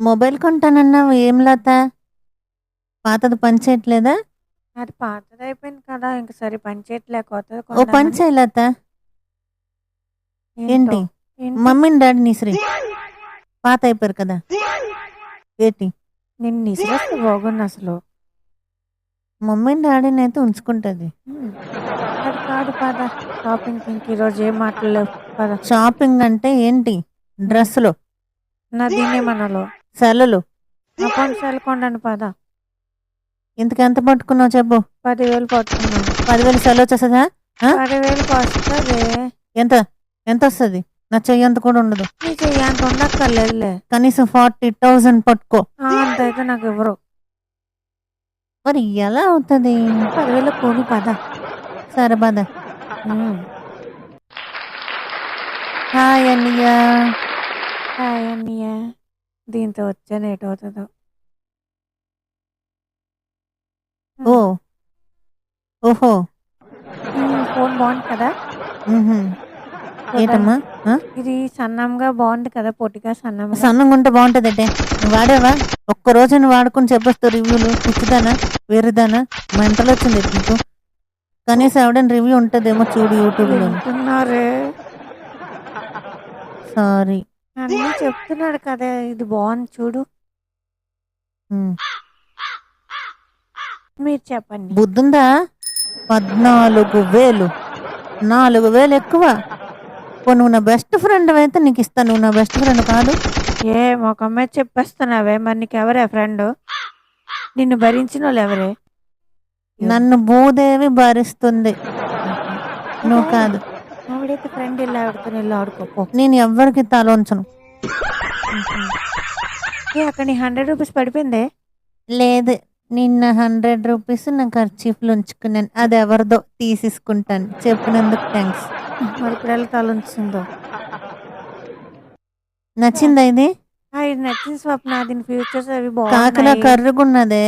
Mobile కొంటానన్నావు ఏం లత? పాతది పని చేయట్లేదా? అది పాతదయిపోయింది కదా! ఇంక సరే పని చేయట్లే కొత్తది ఓ పని కొందామని. చేయి లత. ఏంటో? ఏంటి? ఏంటి? మమ్మీని డాడీని ఇసిరి. పాత అయిపోయారు కదా. ఏంటి? నిన్ను ఇసిరేస్తే బాగున్నసలు. మమ్మీని డాడీని అయితే ఉంచుకుంటది. అది కాదు పద షాపింగ్‌కి. ఇంక ఈరోజు ఏం మాటలేవు పద. షాపింగ్ అంటే ఏంటి? డ్రెస్సులు, దీన్నేమనాలో? సెలలు. అకౌంట్ సెల్ కొండండి పద. ఇంతకెంత పట్టుకున్నావు చెప్పు? 10,000 పట్టుకున్నాను. 10,000 సెల వచ్చేస్తుందా? 10,000కి వస్తది. ఎంత ఎంత వస్తుంది? నా చెయ్యి అంత కూడా ఉండదు. నీ చెయ్యి అంత ఉండక్కర్లేదులే. కనీసం 40,000 పట్టుకో. అంతైతే నాకు ఇవ్వరు. మరి ఎలా అవుతుంది? 10,000 కొని పద. సరే పద. హాయ్ అన్నయ్య. హాయ్ అన్నయ్య. దీంతో వచ్చాను ఎటవుతుందో. ఓహో, ఫోన్ బాగుంది కదా. ఏంటమ్మా? ఇది సన్నంగా బాగుంది కదా, పొట్టిగా సన్నంగా. సన్నంగా ఉంటే బాగుంటుంది అంటే నువ్వు వాడావా? ఒక్క రోజు నువ్వు వాడుకుని చెప్పొస్తావు రివ్యూలు. పిచ్చిదానా వేరేదానా? మా ఇంటలో వచ్చింది నీకు. కనీసం ఎవడైనా రివ్యూ ఉంటుందేమో చూడు యూట్యూబ్లో. సారీ అన్నీ చెప్తున్నాడు కదా, ఇది బాగుంది చూడు. మీరు చెప్పండి. బుద్ధుందా? 14,000. 4,000 ఎక్కువ. నువ్వు నా బెస్ట్ ఫ్రెండ్ అయితే నీకు ఇస్తాను. నువ్వు నా బెస్ట్ ఫ్రెండ్ కాదు. ఒక అమ్మాయి చెప్పేస్తున్నావే, మరి నీకు ఎవరే ఫ్రెండ్? నిన్ను భరించిన వాళ్ళు ఎవరే? నన్ను భూదేవి భరిస్తుంది, నువ్వు కాదు. ఆవిడైతే ఫ్రెండ్ ఇలా ఆడుకుని వెళ్ళి ఆడుకోపో. నేను ఎవ్వరికి తలొంచను. అక్కడ నీ 100 రూపీస్ పడిపోయిందే. లేదు, నిన్న 100 రూపీస్ నా ఖర్చీఫ్లు ఉంచుకున్నాను. అది ఎవరిదో తీసేసుకుంటాను. చెప్పినందుకు థ్యాంక్స్. మరి ఇప్పుడు ఎలా తలంచుందో? నచ్చిందా ఇది? ఇది నచ్చింది స్వప్న. దీని ఫ్యూచర్స్ అవి కాకలా బాగున్నాయి. కర్రుగున్నదే,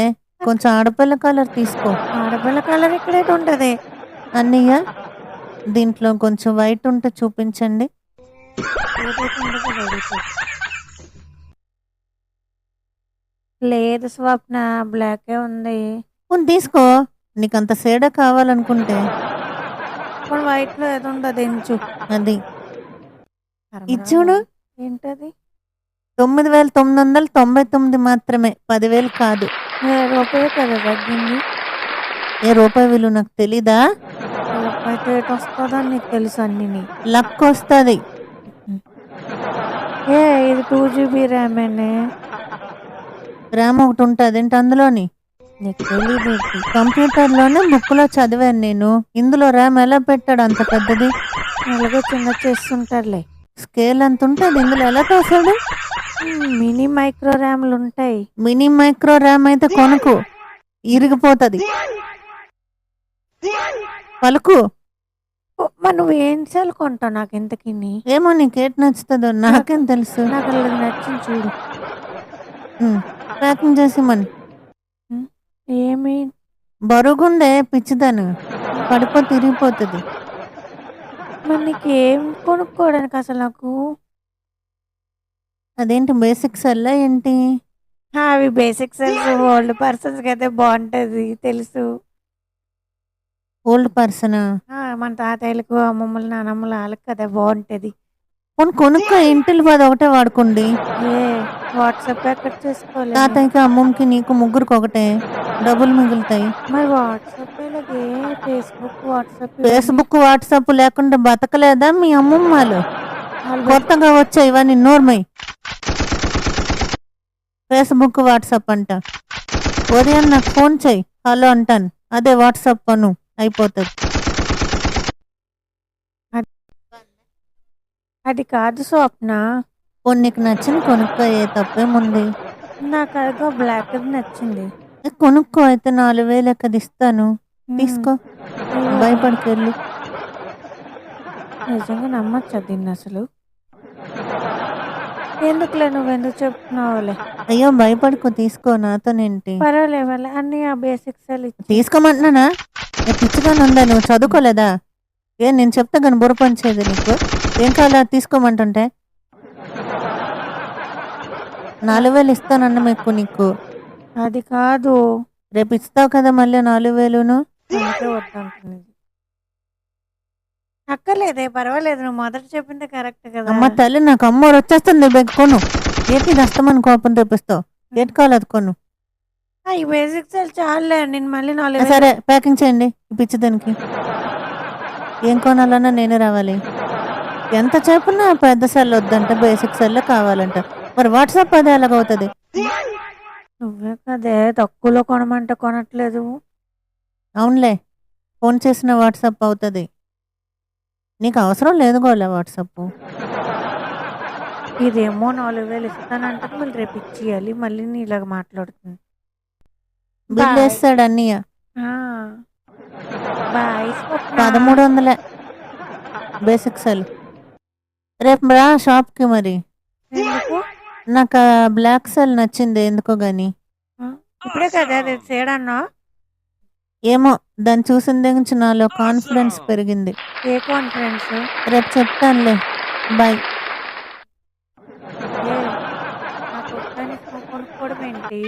కొంచెం ఆడపిల్ల కలర్ తీసుకో. ఆడపిల్ల కలర్ ఇక్కడైతే ఉంటది అన్నయ్య. దీంట్లో కొంచెం వైట్ ఉంటే చూపించండి. లేదు స్వప్న, బ్లాకే ఉంది. తీసుకో, నీకు అంత సేడ కావాలనుకుంటే. వైట్ లో ఏదో ఉండదు, ఎంచు. అది ఇచ్చుడు. ఏంటది? 9,999 మాత్రమే, 10,000 కాదు. రూపాయి కదా తగ్గింది. ఏ రూపాయి విలువ నాకు తెలీదా? రూపాయితో ఏటు వస్తుందో నీకు తెలుసు. అన్ని లక్ వస్తుంది. ఇది 2GB ర్యామేనే. ర్యామ్ ఒకటి ఉంటుంది ఏంటి అందులోని? నీకు తెలీదు. కంప్యూటర్లోనే బుక్లో చదివాను నేను. ఇందులో ర్యామ్ ఎలా పెట్టాడు అంత పెద్దది? అలాగే చిన్న చేస్తుంటారులే. స్కేల్ అంత ఉంటుంది, ఇందులో ఎలా తోసాడు? మినీ మైక్రో ర్యామ్లు ఉంటాయి. మినీ మైక్రో ర్యామ్ అయితే కొనుకు, ఇరిగిపోతుంది. పలుకు. నువ్వు ఏం సెల్ కొంటావు నాకు ఇంతకీ? ఏమో నీకేట్ నచ్చుతుందో నాకేం తెలుసు. నాకు నచ్చింది చూడు. ప్యాకింగ్ చేసి మన ఏమి బరుగుందే పిచ్చిదాను, పడిపోతే తిరిగిపోతుంది. మరి నీకు ఏం కొనుక్కోవడానికి అసలు? నాకు అదేంటి బేసిక్ సెల్లా ఏంటి? అవి బేసిక్ సెల్స్ ఓల్డ్ పర్సన్స్ అయితే బాగుంటది తెలుసు. ఓల్డ్ పర్సనా? మన తాతయ్యలకు, అమ్మమ్మలు, నానమ్మలు వాళ్ళకి కదా బాగుంటది. కొనుక్కో. ఇంటిల్ 10 ఒకటే వాడుకోండి. వాట్సాప్ ఎక్కడ చేసుకోవాలి? తాతయ్యకి, అమ్మమ్మకి, నీకు ముగ్గురికి ఒకటే, డబ్బులు మిగులుతాయి. మరి వాట్సాప్ ఫేస్బుక్ వాట్సాప్ లేకుండా బతకలేదా మీ అమ్మమ్మలు? కొత్తగా వచ్చాయి ఇవన్నీ. నోర్మై. ఫేస్బుక్ వాట్సాప్ అంట. ఉదయం నాకు ఫోన్ చెయ్యి, హలో అంటాను. అదే వాట్సాప్ పను అయిపోతుంది. అది కాదు స్వప్న. నీకు నచ్చింది కొనుక్కో, ఏ తప్పేముంది? నాకు అదిగో బ్లాక్ నచ్చింది. కొనుక్కో. అయితే 4,000 ఎక్కది ఇస్తాను, తీసుకో. భయపడికెళ్ళు. నిజంగా నమ్మచ్చా దీన్ని అసలు? ఎందుకులే, నువ్వెందుకు చెప్తున్నావులే. అయ్యో భయపడుకో, తీసుకో. నాతోనేంటి? పర్వాలేదు, అన్ని ఆ బేసిక్స్ తీసుకోమంటున్నానా? పిచ్చిగానే ఉందా? నువ్వు చదువుకోలేదా? నేను చెప్తా కానీ బుర్ర పనిచేయదు నీకు. ఏం కావాలా తీసుకోమంటుంటే? 4,000 ఇస్తానన్న మీకు నీకు. అది కాదు. రేపు ఇస్తావు కదా మళ్ళీ 4,000ను. అందుకే వద్దంటుంది. అక్కర్లేదే పర్వాలేదు. నువ్వు మొదట చెప్పింది కరెక్ట్ కదా. అమ్మ తల్లి నాకు అమ్మోరు వచ్చేస్తుంది కొను. ఏంటి నష్టమని కోపం తెప్పిస్తావు? ఏంటి కావాలి అది కొను. ఈ బేసిక్స్ చాలులే. నేను మళ్ళీ 4,000 సరే ప్యాకింగ్ చేయండి ఈ పిచ్చిదానికి. ఏం కొనాలన్నా నేనే రావాలి. ఎంత చెప్పున్నా పెద్ద సెల్ వద్దంట, బేసిక్ సెల్ కావాలంట. మరి వాట్సాప్ అది ఎలాగవుతుంది? నువ్వే కదే తక్కువలో కొనమంటే కొనట్లేదు. అవునులే, ఫోన్ చేసిన వాట్సాప్ అవుతుంది. నీకు అవసరం లేదు గోలే వాట్సాప్. ఇదేమో 4,000 ఇస్తానంటుంది, మళ్ళీ రేపు ఇచ్చేయాలి. మళ్ళీ నీ ఇలాగ మాట్లాడుతుంది. బిల్ వేస్తాడు అన్నయ్య. బాయ్ స్వప్న. 1300 బేసిక్ సెల్. రేపు రా షాప్కి. మరి ఎందుకు? నాకు బ్లాక్ సెల్ నచ్చింది ఎందుకో గాని. ఇప్పుడే కదా అది చేయడన్నా. ఏమో దాన్ని చూసిన దగ్గర నుంచి నాలో కాన్ఫిడెన్స్ పెరిగింది. A confidence? రేపు చెప్తానులే. బాయ్. నాకు కొనుక్కోవడం ఏంటి?